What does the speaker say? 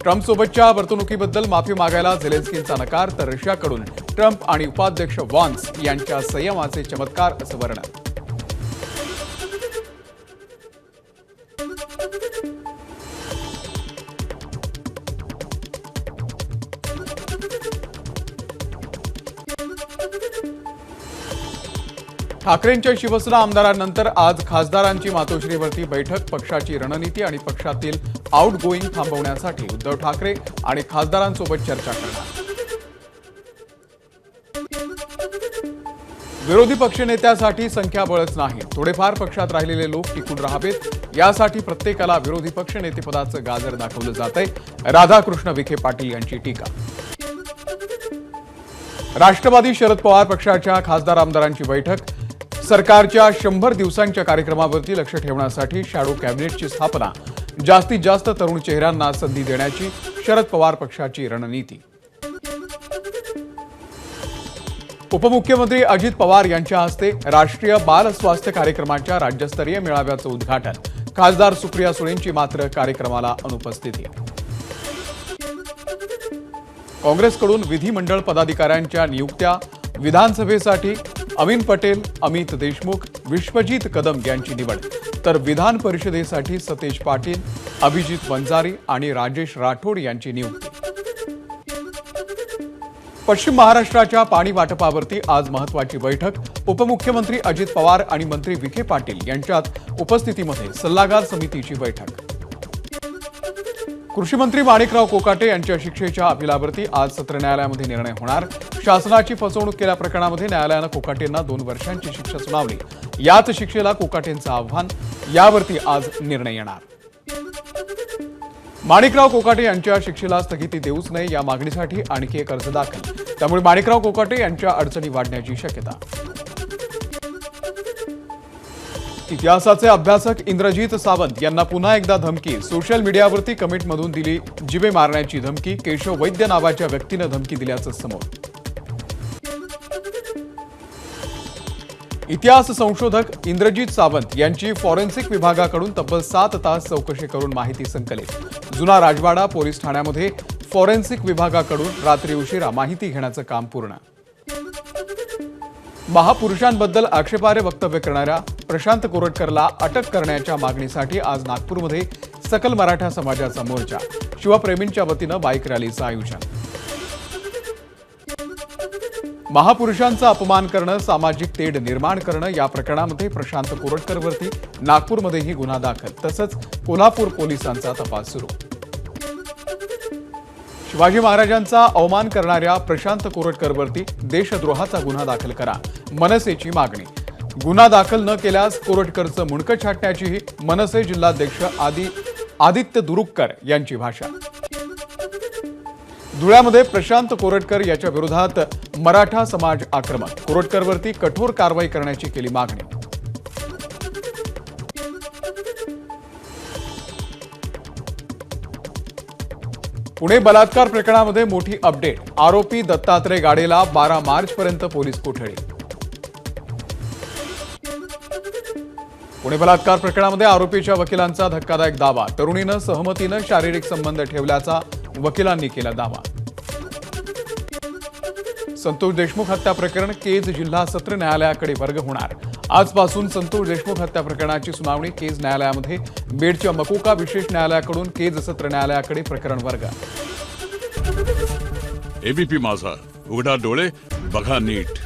ट्रम्पसोबतच्या वर्तणुकीबद्दल माफी मागायला झेलेन्स्कींचा नकार, तर रशियाकडून ट्रम्प आणि उपाध्यक्ष व्हान्स यांच्या संयमाचे चमत्कार असं वर्णन. ठाकरेंच्या शिवसेना आमदारांनंतर आज खासदारांची मातोश्रीवरती बैठक. पक्षाची रणनीती आणि पक्षातील आउटगोईंग थांबवण्यासाठी उद्धव ठाकरे आणि खासदारांसोबत चर्चा करणार. विरोधी पक्षनेत्यासाठी संख्याबळच नाही, थोडेफार पक्षात राहिलेले लोक टिकून राहावेत, यासाठी प्रत्येकाला विरोधी पक्षनेतेपदाचं गाजर दाखवलं जातंय. राधाकृष्ण विखे पाटील यांची टीका. राष्ट्रवादी शरद पवार पक्षाच्या खासदार आमदारांची बैठक. सरकारच्या 100 दिवसांच्या कार्यक्रमावरती लक्ष ठेवण्यासाठी शॅडो कॅबिनेटची स्थापना. जास्तीत जास्त तरुण चेहऱ्यांना संधी देण्याची शरद पवार पक्षाची रणनीती. उपमुख्यमंत्री अजित पवार यांच्या हस्ते राष्ट्रीय बाल स्वास्थ्य कार्यक्रमाच्या राज्यस्तरीय मेळाव्याचं उद्घाटन. खासदार सुप्रिया सुळेंची मात्र कार्यक्रमाला अनुपस्थिती. काँग्रेसकडून विधिमंडळ पदाधिकाऱ्यांच्या नियुक्त्या. विधानसभेसाठी अमीन पटेल, अमित देशमुख, विश्वजीत कदम यांची निवड, तर विधान परिषदेसाठी सतेज पाटील, अभिजित वंजारी आणि राजेश राठोड यांची नियुक्ती. पश्चिम महाराष्ट्राच्या पाणी वाटपावरती आज महत्वाची बैठक. उपमुख्यमंत्री अजित पवार आणि मंत्री विखे पाटील यांच्यात उपस्थितीमध्ये सल्लागार समितीची बैठक. कृषी मंत्री माणिकराव कोकाटे यांच्या शिक्षेच्या अपिलावरती आज सत्र न्यायालयामध्ये निर्णय होणार. शासनाची फसवणूक केल्या प्रकरणामध्ये न्यायालयानं कोकाटेंना 2 वर्षांची शिक्षा सुनावली. याच शिक्षेला कोकाटेंचं आव्हान. यावरती आज निर्णय येणार. माणिकराव कोकाटे यांच्या शिक्षेला स्थगिती देऊच नये या मागणीसाठी आणखी एक अर्ज दाखल. त्यामुळे माणिकराव कोकाटे यांच्या अडचणी वाढण्याची शक्यता. इतिहासाचे अभ्यासक इंद्रजीत सावंत यांना पुन्हा एकदा धमकी. सोशल मीडियावरती कमेंटमधून दिली जिवे मारण्याची धमकी. केशव वैद्य नावाच्या व्यक्तीनं धमकी दिल्याचं समोर. इतिहास संशोधक इंद्रजीत सावंत यांची फॉरेन्सिक विभागाकडून तब्बल 7 तास चौकशी करून माहिती संकलित. जुना राजवाडा पोलीस ठाण्यामध्ये फॉरेन्सिक विभागाकडून रात्री उशिरा माहिती घेण्याचं काम पूर्ण. महापुरुषांबद्दल आक्षेपार्ह वक्तव्य करणाऱ्या प्रशांत कोरटकरला अटक करण्याच्या मागणीसाठी आज नागपूरमध्ये सकल मराठा समाजाचा मोर्चा. शिवप्रेमींच्या वतीनं बाईक रॅलीचं आयोजन. महापुरुषांचा अपमान करणं, सामाजिक तेढ निर्माण करणं या प्रकरणामध्ये प्रशांत कोरटकरवरती नागपूरमध्येही गुन्हा दाखल. तसंच कोल्हापूर पोलिसांचा तपास सुरू. शिवाजी महाराजांचा अवमान करणाऱ्या प्रशांत कोरटकरवरती देशद्रोहाचा गुन्हा दाखल करा, मनसेची मागणी. गुन्हा दाखल न केल्यास कोरटकरचं मुंडकं छाटण्याचीही मनसे जिल्हाध्यक्ष आदित्य दुरुककर यांची भाषा. धुळ्यामध्ये प्रशांत कोरटकर याच्या विरोधात मराठा समाज आक्रमक. कोरटकरवरती कठोर कारवाई करण्याची केली मागणी. पुणे बलात्कार प्रकरणामध्ये मोठी अपडेट. आरोपी दत्तात्रय गाडेला 12 मार्चपर्यंत पोलीस कोठडी. पुणे बलात्कार प्रकरणामध्ये आरोपीच्या वकिलांचा धक्कादायक दावा. तरुणीनं सहमतीनं शारीरिक संबंध ठेवल्याचा वकिलांनी केला दावा. संतोष देशमुख हत्या प्रकरण केज जिल्हा सत्र न्यायालयाकडे वर्ग होणार. आजपासून संतोष देशमुख हत्या प्रकरणाची सुनावणी केज न्यायालयामध्ये. बीडच्या मकोका विशेष न्यायालयाकडून केज सत्र न्यायालयाकडे प्रकरण वर्ग. एबीपी माझा, उघडा डोळे बघा नीट.